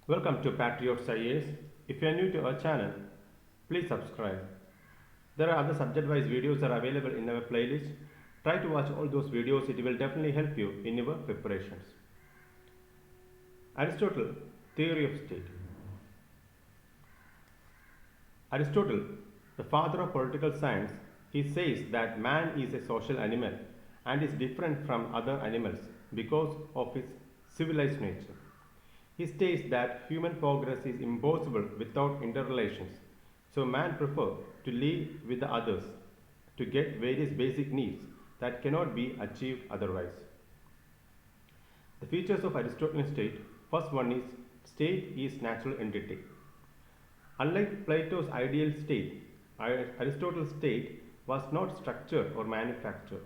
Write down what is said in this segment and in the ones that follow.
Welcome to PATRIOTS IAS. If you are new to our channel, please subscribe. There are other subject-wise videos that are available in our playlist. Try to watch all those videos, it will definitely help you in your preparations. Aristotle, Theory of State. Aristotle, the father of political science, he says that man is a social animal and is different from other animals because of his civilized nature. He states that human progress is impossible without interrelations, so man prefers to live with the others to get various basic needs that cannot be achieved otherwise. The features of Aristotelian state. First one is state is natural entity. Unlike Plato's ideal state, Aristotle's state was not structured or manufactured.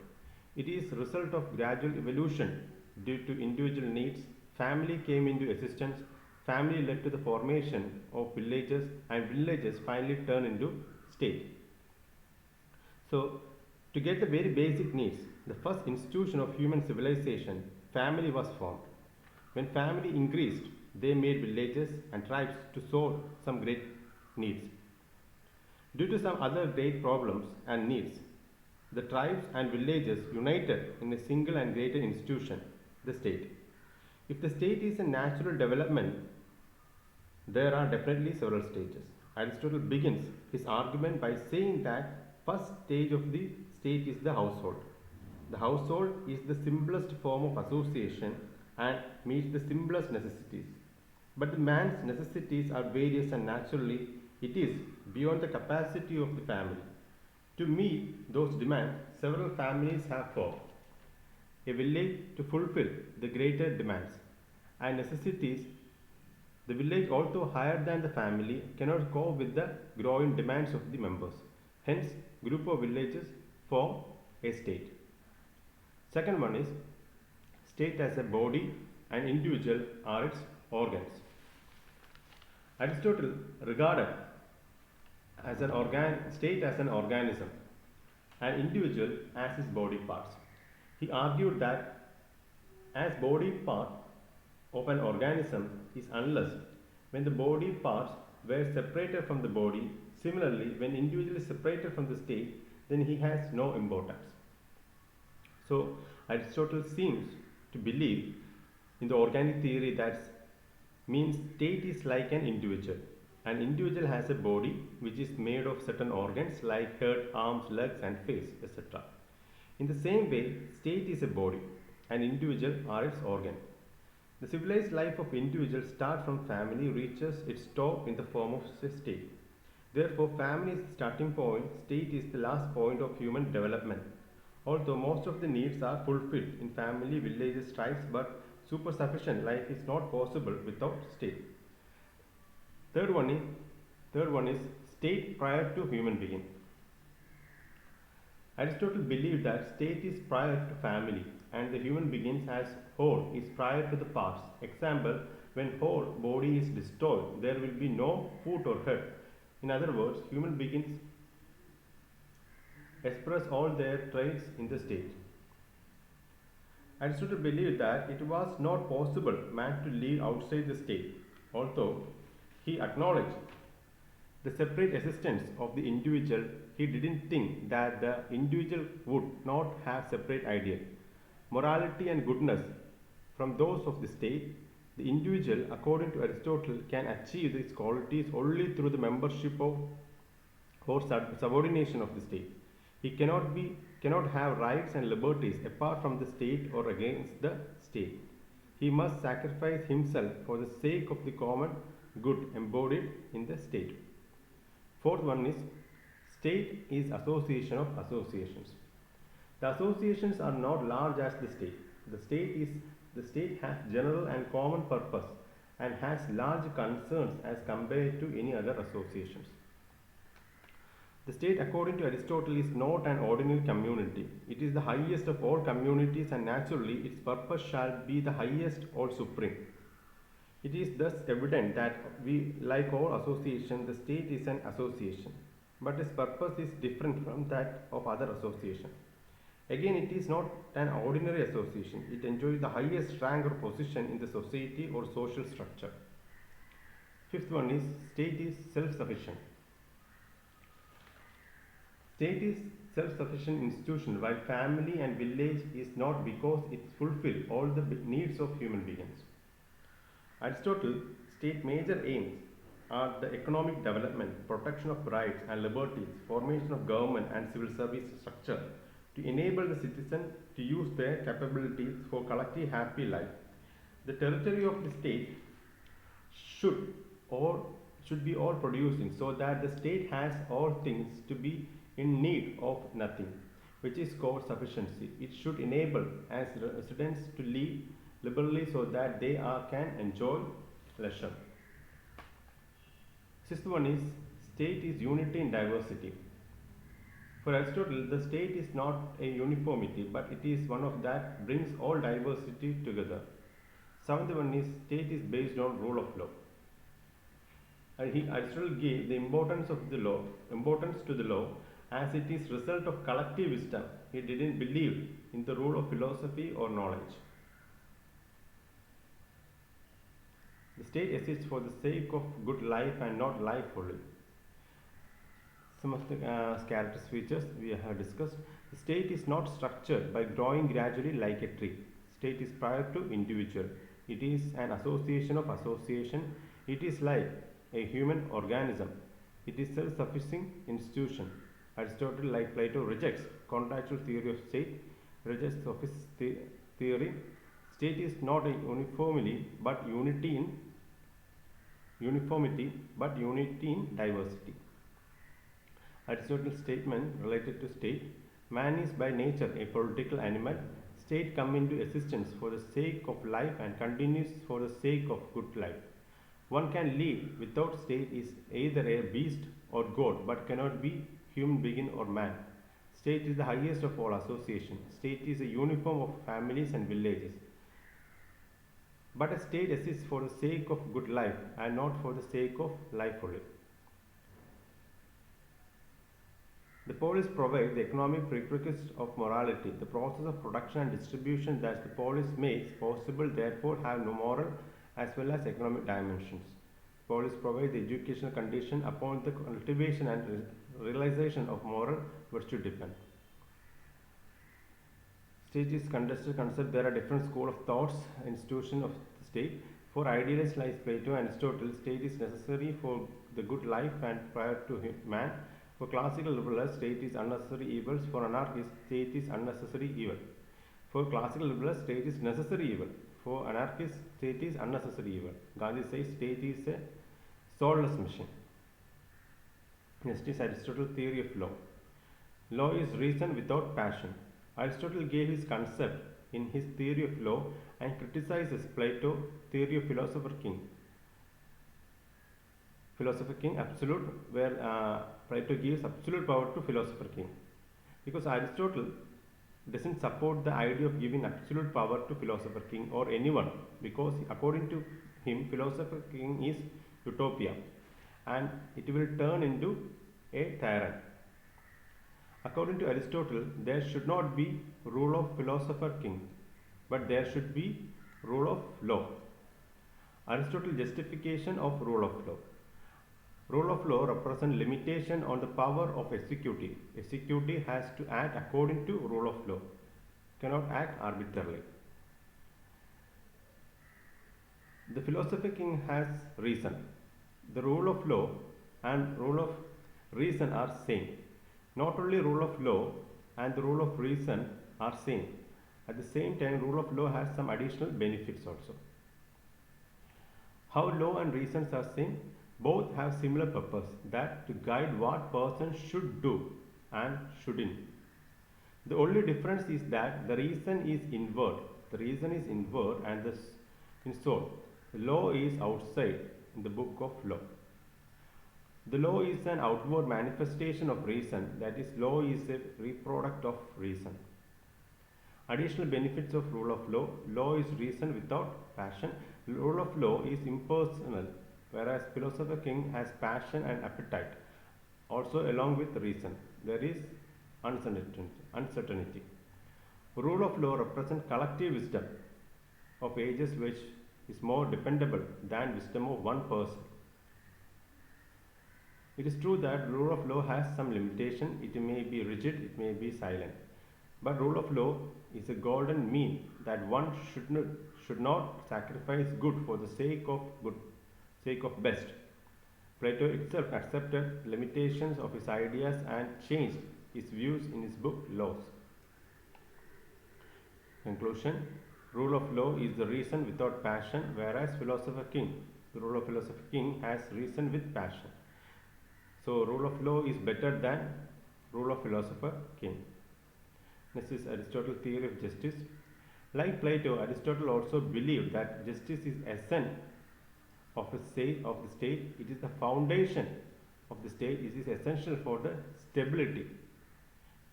It is a result of gradual evolution due to individual needs. Family came into existence, family led to the formation of villages, and villages finally turned into state. So, to get the very basic needs, the first institution of human civilization, family was formed. When family increased, they made villages and tribes to solve some great needs. Due to some other great problems and needs, the tribes and villages united in a single and greater institution, the state. If the state is a natural development, there are definitely several stages. Aristotle begins his argument by saying that first stage of the state is the household. The household is the simplest form of association and meets the simplest necessities. But the man's necessities are various and naturally it is beyond the capacity of the family. To meet those demands, several families have formed. A village to fulfill the greater demands and necessities. The village, although higher than the family, cannot cope with the growing demands of the members. Hence, group of villages form a state. Second one is state as a body and individual are its organs. Aristotle regarded as an state as an organism and individual as his body parts. He argued that as body part of an organism is unless when the body parts were separated from the body. Similarly, when individual is separated from the state, then he has no importance. So, Aristotle seems to believe in the organic theory that means state is like an individual. An individual has a body which is made of certain organs like head, arms, legs and face, etc. In the same way, state is a body and individual are its organ. The civilized life of individuals starts from family, reaches its top in the form of a state. Therefore, family is the starting point, state is the last point of human development. Although most of the needs are fulfilled in family, villages, tribes, but super sufficient life is not possible without state. Third one is state prior to human being. Aristotle believed that state is prior to family and the human beings as whole is prior to the parts. Example, when whole body is destroyed, there will be no foot or head. In other words, human beings express all their traits in the state. Aristotle believed that it was not possible man to live outside the state, although he acknowledged the separate existence of the individual. He didn't think that the individual would not have separate ideal, morality and goodness from those of the state. The individual, according to Aristotle, can achieve these qualities only through the membership of or subordination of the state. He cannot have rights and liberties apart from the state or against the state. He must sacrifice himself for the sake of the common good embodied in the state. Fourth one is state is association of associations. The associations are not large as the state. The state has general and common purpose and has large concerns as compared to any other associations. The state, according to Aristotle, is not an ordinary community. It is the highest of all communities and naturally its purpose shall be the highest or supreme. It is thus evident that like all association, the state is an association, but its purpose is different from that of other association. Again, it is not an ordinary association. It enjoys the highest rank or position in the society or social structure. Fifth one is state is self-sufficient. State is self-sufficient institution while family and village is not, because it fulfills all the needs of human beings. Aristotle states major aims are the economic development, protection of rights and liberties, formation of government and civil service structure to enable the citizen to use their capabilities for collective happy life. The territory of the state should or should be all producing, so that the state has all things to be in need of nothing, which is called sufficiency. It should enable as residents to live liberally so that they can enjoy leisure. Sixth one is state is unity in diversity. For Aristotle, the state is not a uniformity, but it is one of that brings all diversity together. Seventh one is state is based on rule of law. Aristotle gave the importance to the law as it is result of collective wisdom. He didn't believe in the rule of philosophy or knowledge. The state exists for the sake of good life and not life only. Some of the character features we have discussed. The state is not structured by growing gradually like a tree. State is prior to individual. It is an association of association. It is like a human organism. It is self-sufficing institution. Aristotle, like Plato, rejects contractual theory of state, rejects sophist theory. State is not a uniformity, but unity in diversity. Aristotle's statement related to state: man is by nature a political animal. State come into existence for the sake of life and continues for the sake of good life. One can live without state is either a beast or god, but cannot be human being or man. State is the highest of all association. State is a uniform of families and villages. But a state exists for the sake of good life and not for the sake of life only. The polis provides the economic prerequisites of morality. The process of production and distribution that the polis makes possible therefore have no moral as well as economic dimensions. The polis provides the educational condition upon the cultivation and realization of moral virtue depend. State is contested concept. There are different schools of thoughts, institution of the state. For idealists like Plato and Aristotle, state is necessary for the good life and prior to man. For classical liberals, state is unnecessary evils. For anarchists, state is unnecessary evil. For classical liberals, state is necessary evil. For anarchists, state is unnecessary evil. Gandhi says state is a soulless machine. Next is Aristotle's theory of law. Law is reason without passion. Aristotle gave his concept in his theory of law and criticizes Plato's theory of philosopher king. Philosopher king absolute, where Plato gives absolute power to philosopher king, because Aristotle doesn't support the idea of giving absolute power to philosopher king or anyone, because according to him philosopher king is utopia and it will turn into a tyrant. According to Aristotle, there should not be rule of philosopher king, but there should be rule of law. Aristotle justification of rule of law. Rule of law represents limitation on the power of executive. Executive has to act according to rule of law, cannot act arbitrarily. The philosopher king has reason. The rule of law and rule of reason are same. Not only rule of law and the rule of reason are same. At the same time, rule of law has some additional benefits also. How law and reasons are same? Both have similar purpose, that to guide what person should do and shouldn't. The only difference is that the reason is inward. The reason is inward and in soul. The law is outside in the book of law. The law is an outward manifestation of reason, that is, law is a reproduct of reason. Additional benefits of rule of law. Law is reason without passion. Rule of law is impersonal, whereas philosopher king has passion and appetite. Also along with reason, there is uncertainty. Rule of law represents collective wisdom of ages which is more dependable than wisdom of one person. It is true that rule of law has some limitation. It may be rigid, it may be silent. But rule of law is a golden mean that one should not sacrifice good for the sake of best. Plato itself accepted limitations of his ideas and changed his views in his book Laws. Conclusion: rule of law is the reason without passion, whereas the rule of philosopher king has reason with passion. So rule of law is better than rule of philosopher king. Next is Aristotle's theory of justice. Like Plato, Aristotle also believed that justice is essence of the state. It is the foundation of the state. It is essential for the stability.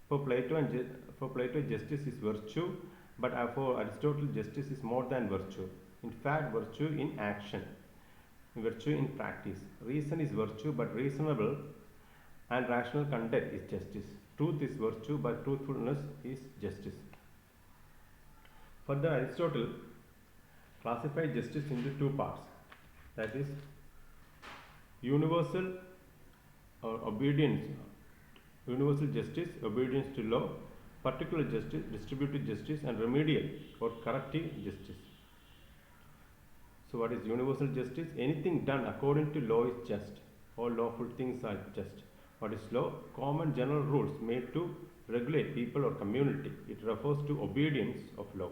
For Plato, justice is virtue, but for Aristotle, justice is more than virtue. In fact, virtue in action, virtue in practice. Reason is virtue, but reasonable and rational conduct is justice. Truth is virtue, but truthfulness is justice. Further, Aristotle classified justice into two parts, that is, universal or obedience, universal justice, obedience to law, particular justice, distributive justice, and remedial or corrective justice. So, what is universal justice? Anything done according to law is just. All lawful things are just. What is law? Common general rules made to regulate people or community. It refers to obedience of law.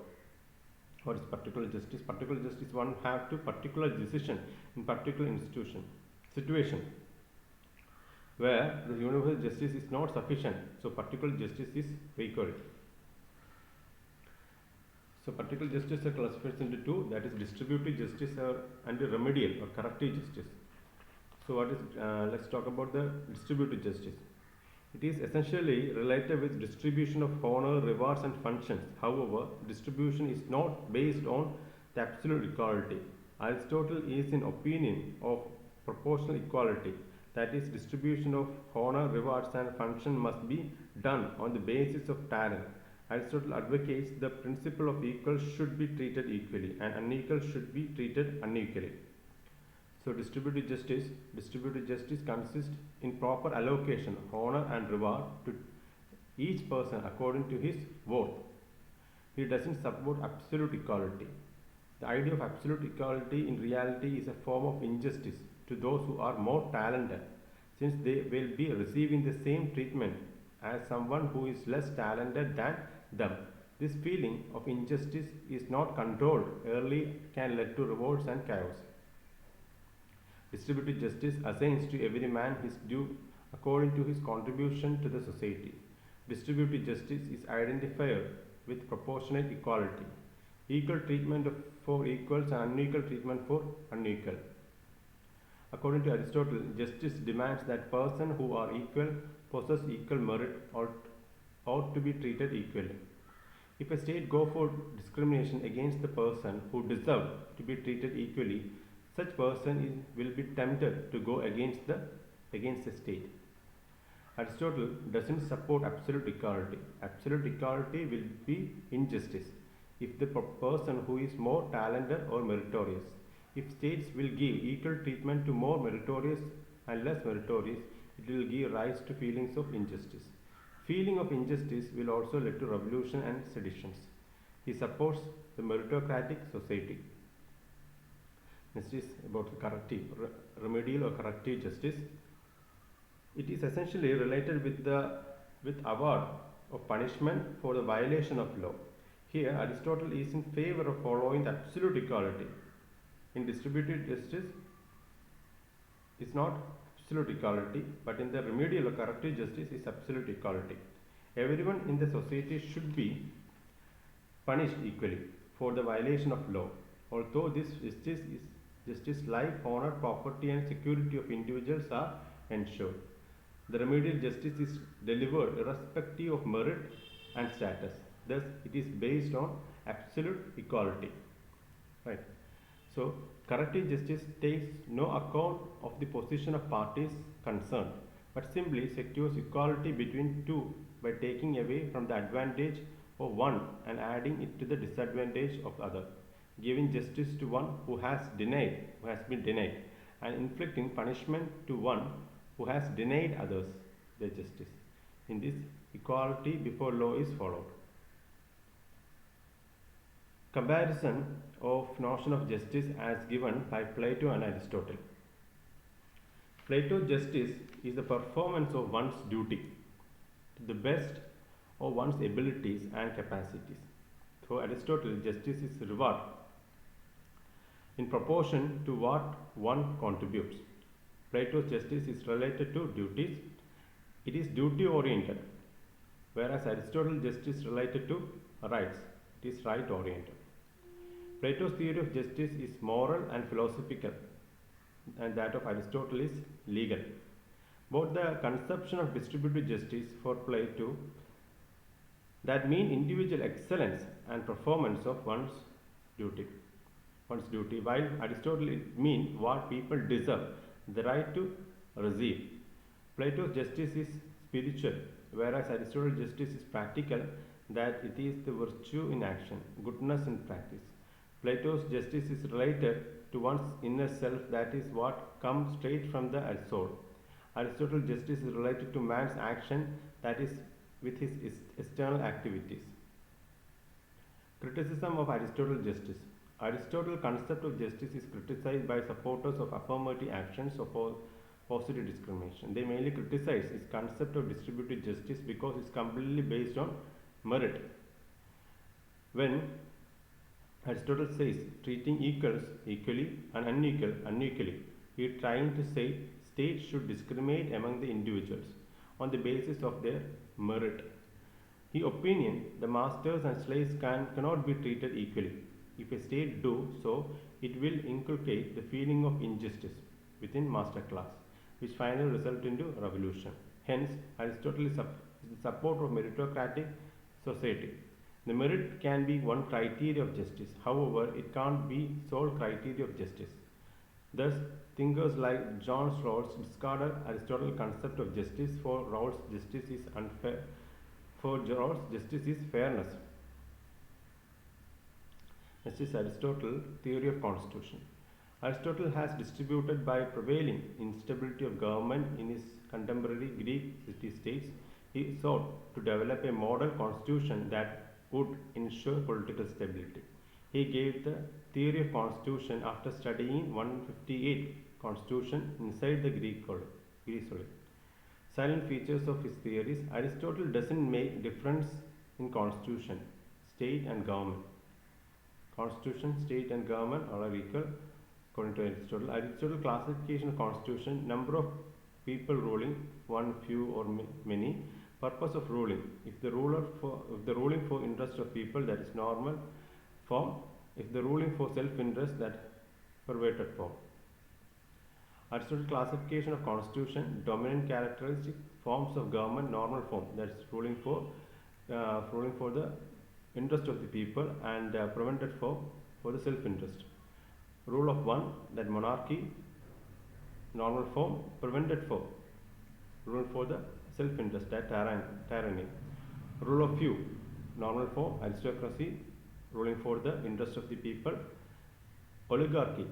What is particular justice? Particular justice, one have to particular decision in particular situation where the universal justice is not sufficient. So particular justice is required. So particular justice are classified into two, that is distributive justice and remedial or corrective justice. So what is? Let's talk about the distributive justice. It is essentially related with distribution of honor, rewards, and functions. However, distribution is not based on the absolute equality. Aristotle is in opinion of proportional equality. That is, distribution of honor, rewards, and function must be done on the basis of talent. Aristotle advocates the principle of equal should be treated equally and unequal should be treated unequally. So distributive justice consists in proper allocation of honor and reward to each person according to his worth. He doesn't support absolute equality. The idea of absolute equality in reality is a form of injustice to those who are more talented, since they will be receiving the same treatment as someone who is less talented than them. This feeling of injustice is not controlled early can lead to revolts and chaos. Distributive justice assigns to every man his due according to his contribution to the society. Distributive justice is identified with proportionate equality, equal treatment for equals and unequal treatment for unequal. According to Aristotle, justice demands that persons who are equal possess equal merit or ought to be treated equally. If a state go for discrimination against the person who deserve to be treated equally, such person will be tempted to go against the state. Aristotle doesn't support absolute equality. Absolute equality will be injustice if the person who is more talented or meritorious. If states will give equal treatment to more meritorious and less meritorious, it will give rise to feelings of injustice. Feeling of injustice will also lead to revolution and seditions. He supports the meritocratic society. Next is about the corrective, remedial or corrective justice. It is essentially related with award of punishment for the violation of law. Here, Aristotle is in favor of following the absolute equality. In distributive justice, it's not absolute equality, but in the remedial or corrective justice is absolute equality. Everyone in the society should be punished equally for the violation of law. Although this justice, life, honor, property, and security of individuals are ensured. The remedial justice is delivered irrespective of merit and status. Thus, it is based on absolute equality. Right. So, corrective justice takes no account of the position of parties concerned, but simply secures equality between two by taking away from the advantage of one and adding it to the disadvantage of the other, giving justice to one who has been denied, and inflicting punishment to one who has denied others their justice. In this, equality before law is followed. Comparison of notion of justice as given by Plato and Aristotle. Plato's justice is the performance of one's duty to the best of one's abilities and capacities. For Aristotle, justice is reward in proportion to what one contributes. Plato's justice is related to duties. It is duty oriented, whereas Aristotle's justice is related to rights. It is right oriented. Plato's theory of justice is moral and philosophical, and that of Aristotle is legal. Both the conception of distributive justice for Plato that mean individual excellence and performance of one's duty, while Aristotle it mean what people deserve, the right to receive. Plato's justice is spiritual, whereas Aristotle's justice is practical, that it is the virtue in action, goodness in practice. Plato's justice is related to one's inner self, that is what comes straight from the soul. Aristotle's justice is related to man's action, that is with his external activities. Criticism of Aristotle's justice. Aristotle's concept of justice is criticized by supporters of affirmative actions or positive discrimination. They mainly criticize his concept of distributive justice because it's completely based on merit. When Aristotle says treating equals equally and unequal unequally, he is trying to say states should discriminate among the individuals on the basis of their merit. His opinion, the masters and slaves cannot be treated equally. If a state do so, it will inculcate the feeling of injustice within master class, which finally result into revolution. Hence, Aristotle is the supporter of meritocratic society. The merit can be one criteria of justice. However, it can't be sole criteria of justice. Thus, thinkers like John Rawls discarded Aristotle's concept of justice. For Rawls, justice is unfair. For Rawls, justice is fairness. This is Aristotle's theory of constitution. Aristotle has distributed by prevailing instability of government in his contemporary Greek city-states. He sought to develop a model constitution that would ensure political stability. He gave the theory of constitution after studying 158 constitution inside the Greece. Silent features of his theories. Aristotle doesn't make difference in constitution, state and government. Constitution, state and government are equal according to Aristotle. Aristotle's classification of constitution, number of people ruling, one, few or many. Purpose of ruling. If the ruling for interest of people, that is normal form. If the ruling for self-interest, that perverted form. Aristotle's classification of constitution, dominant characteristic, forms of government, normal form, that is ruling for the interest of the people, and prevented for the self-interest. Rule of one, that monarchy, normal form, prevented for rule for the self-interest, that tyranny. Rule of few, normal form, aristocracy, ruling for the interest of the people. Oligarchy,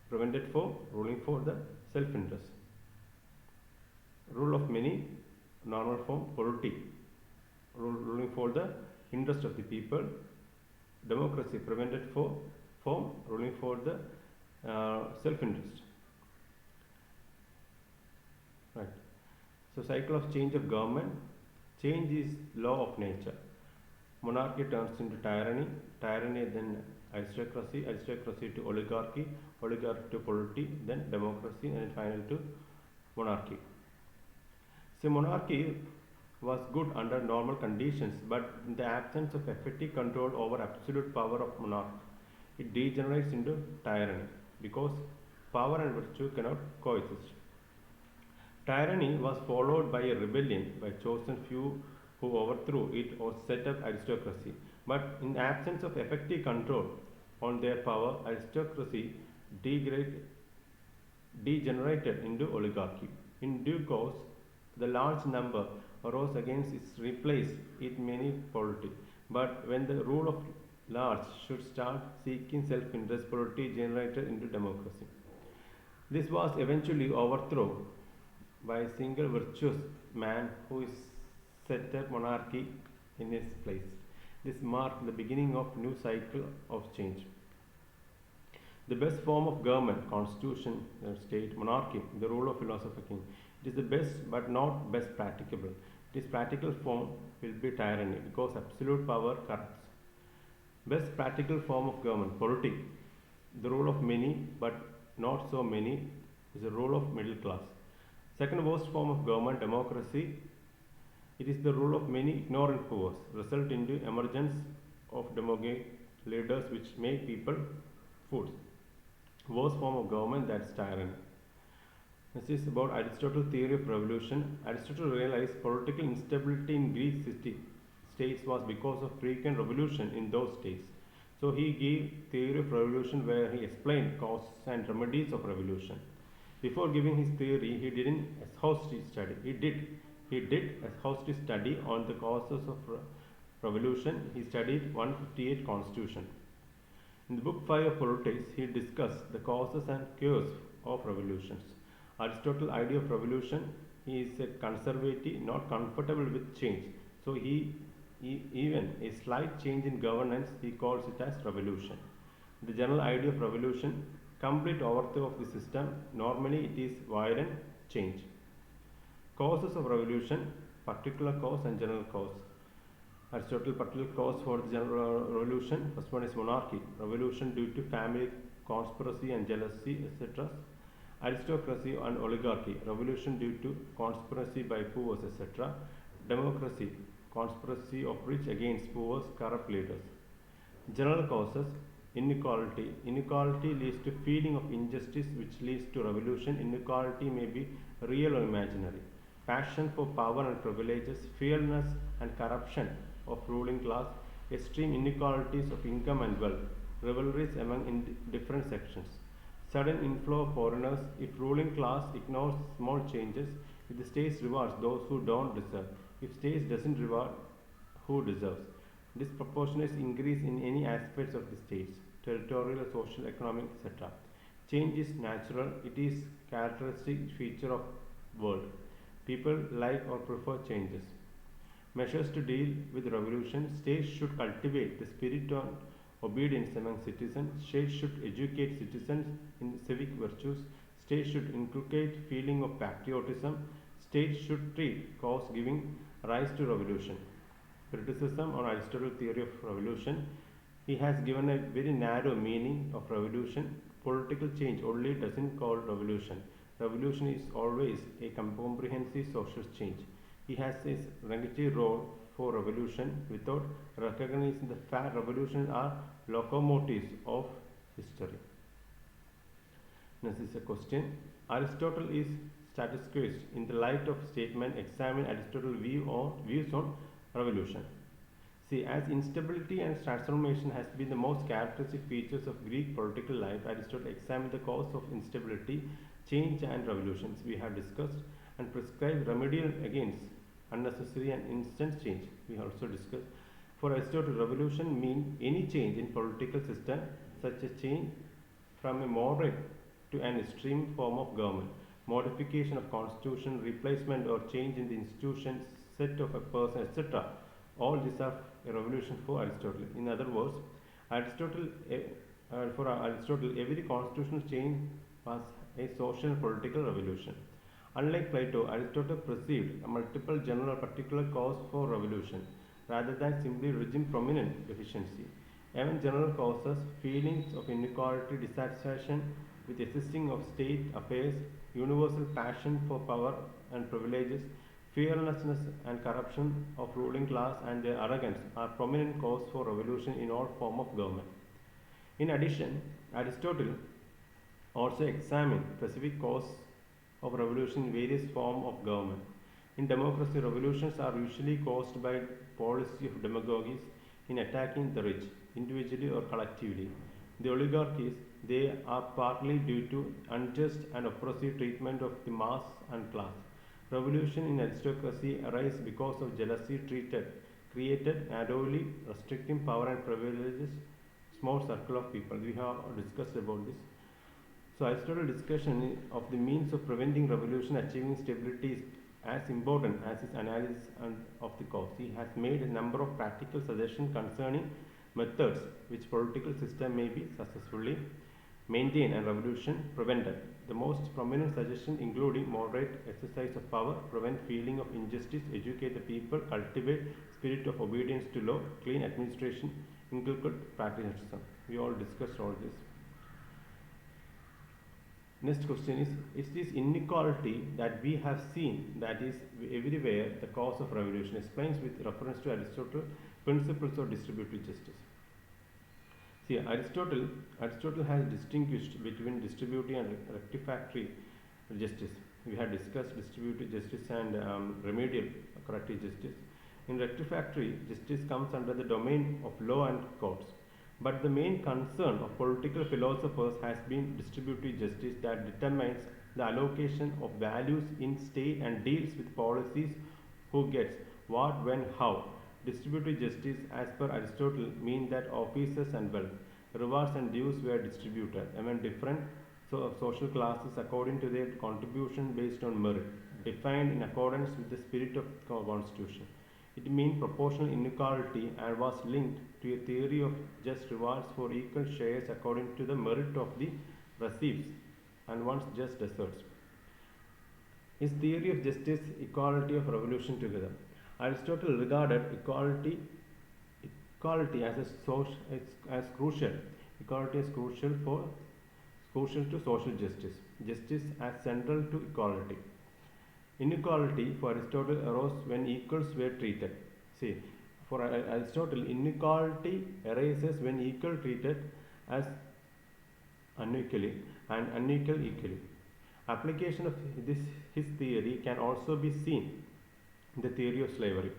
prevented for ruling for the self-interest. Rule of many, normal form, polity, ruling for the interest of the people. Democracy, prevented for form, ruling for the self-interest. Right. So, cycle of change of government. Change is law of nature. Monarchy turns into tyranny, tyranny then aristocracy, aristocracy to oligarchy, oligarchy to polity, then democracy, and finally to monarchy. So, monarchy was good under normal conditions, but in the absence of effective control over absolute power of monarch, it degenerates into tyranny because power and virtue cannot coexist. Tyranny was followed by a rebellion by chosen few who overthrew it or set up aristocracy. But in the absence of effective control on their power, aristocracy degenerated into oligarchy. In due course, the large number arose against its replace it many polity. But when the rule of large should start seeking self-interest, polity generated into democracy. This was eventually overthrown by a single virtuous man who is set up monarchy in its place. This marked the beginning of new cycle of change. The best form of government, constitution, state, monarchy, the rule of philosopher king. It is the best but not best practicable. Its practical form will be tyranny because absolute power corrupts. Best practical form of government, polity, the rule of many but not so many, is the rule of middle class. Second worst form of government, democracy, it is the rule of many ignorant powers, result into emergence of demagogue leaders which make people fools. Worst form of government, that's tyranny. This is about Aristotle's theory of revolution. Aristotle realized political instability in Greek states was because of frequent revolution in those states. So he gave theory of revolution where he explained causes and remedies of revolution. Before giving his theory, he didn't exhaustive study. He did exhaustive study on the causes of revolution. He studied 158 constitution. In the book 5 of Politics, he discussed the causes and cures of revolutions. Aristotle's idea of revolution, he is a conservative, not comfortable with change. So even a slight change in governance, he calls it as revolution. The general idea of revolution, complete overthrow of the system, normally it is violent change. Causes of revolution, particular cause and general cause. Aristotle, particular cause for the general revolution. First one is monarchy, revolution due to family conspiracy and jealousy, etc. Aristocracy and oligarchy, revolution due to conspiracy by poor, etc. Democracy, conspiracy of rich against poor, corrupt leaders. General causes, inequality. Inequality leads to feeling of injustice which leads to revolution. Inequality may be real or imaginary. Passion for power and privileges, fearlessness and corruption of ruling class, extreme inequalities of income and wealth, rivalries among different sections. Sudden inflow of foreigners, if ruling class ignores small changes, if the state rewards those who don't deserve, if state doesn't reward who deserves. Disproportionate increase in any aspects of the states, territorial, social, economic, etc. Change is natural, it is characteristic feature of world. People like or prefer changes. Measures to deal with revolution, states should cultivate the spirit of obedience among citizens, states should educate citizens in civic virtues, states should inculcate feeling of patriotism, states should treat cause giving rise to revolution. Criticism on Aristotle's theory of revolution. He has given a very narrow meaning of revolution. Political change only doesn't call revolution. Revolution is always a comprehensive social change. He has a negative role for revolution without recognizing the fact revolutions are locomotives of history. This is a question. Aristotle is statusquist in the light of statement examine Aristotle's views on revolution. See, as instability and transformation has been the most characteristic features of Greek political life, Aristotle examined the cause of instability, change and revolutions we have discussed and prescribed remedial against unnecessary and instant change we also discussed. For Aristotle, revolution means any change in political system, such a change from a moderate to an extreme form of government, modification of constitution, replacement or change in the institutions, set of a person, etc. All these are a revolution for Aristotle. In other words, for Aristotle, every constitutional change was a social and political revolution. Unlike Plato, Aristotle perceived a multiple general or particular cause for revolution, rather than simply regime prominent deficiency. Even general causes, feelings of inequality, dissatisfaction with existing of state affairs, universal passion for power and privileges, fearlessness and corruption of ruling class and their arrogance are prominent cause for revolution in all form of government. In addition, Aristotle also examined specific cause of revolution in various forms of government. In democracy, revolutions are usually caused by policy of demagogues in attacking the rich, individually or collectively. The oligarchies, they are partly due to unjust and oppressive treatment of the mass and class. Revolution in aristocracy arises because of jealousy created narrowly restricting power and privileges small circle of people. We have discussed about this. So Aristotle's discussion of the means of preventing revolution achieving stability is as important as his analysis of the cause. He has made a number of practical suggestions concerning methods which political system may be successfully maintained and revolution prevented. The most prominent suggestions including moderate exercise of power, prevent feeling of injustice, educate the people, cultivate spirit of obedience to law, clean administration, inculcate patriotism. We all discussed all this. Next question is this inequality that we have seen that is everywhere the cause of revolution? Explains with reference to Aristotle principles of distributive justice. See, Aristotle has distinguished between distributive and rectificatory justice. We had discussed distributive justice and remedial corrective justice. In rectificatory, justice comes under the domain of law and courts. But the main concern of political philosophers has been distributive justice that determines the allocation of values in state and deals with policies who gets what, when, how. Distributive justice, as per Aristotle, means that offices and wealth, rewards and dues were distributed among different social classes according to their contribution based on merit, defined in accordance with the spirit of the constitution. It means proportional inequality and was linked to a theory of just rewards for equal shares according to the merit of the receipts and one's just deserts. His theory of justice, equality of revolution together. Aristotle regarded equality as crucial. Equality is crucial to social justice. Justice as central to equality. Inequality for Aristotle arose when equals were treated. See, for Aristotle, inequality arises when equal treated as unequally and unequal equally. Application of his theory can also be seen in the theory of slavery.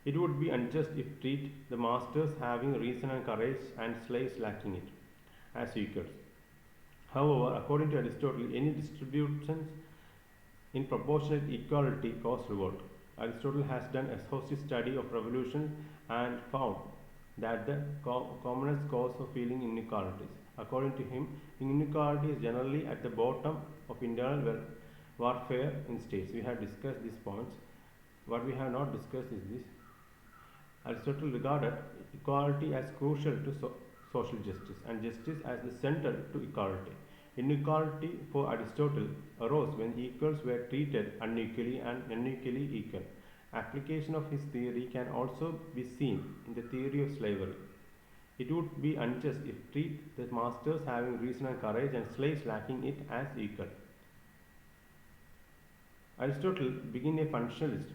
It would be unjust if treat the masters having reason and courage and slaves lacking it as equals. However, according to Aristotle, any distributions in proportionate equality cause revolt. Aristotle has done a exhaustive study of revolution and found that the commonest cause of feeling inequalities. According to him, inequality is generally at the bottom of internal warfare in states. We have discussed these points. What we have not discussed is this. Aristotle regarded equality as crucial to social justice and justice as the center to equality. Inequality for Aristotle arose when equals were treated unequally and unequally equal. Application of his theory can also be seen in the theory of slavery. It would be unjust if treat the masters having reason and courage and slaves lacking it as equal. Aristotle, being a functionalist,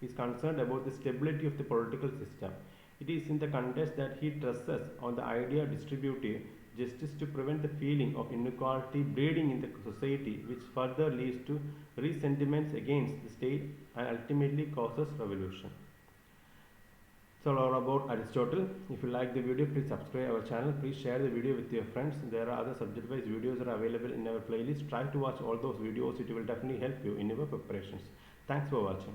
is concerned about the stability of the political system. It is in the context that he stresses on the idea of distributive justice to prevent the feeling of inequality breeding in the society, which further leads to resentiments against the state and ultimately causes revolution. So all about Aristotle. If you like the video, please subscribe our channel. Please share the video with your friends. There are other subject-wise videos that are available in our playlist. Try to watch all those videos. It will definitely help you in your preparations. Thanks for watching.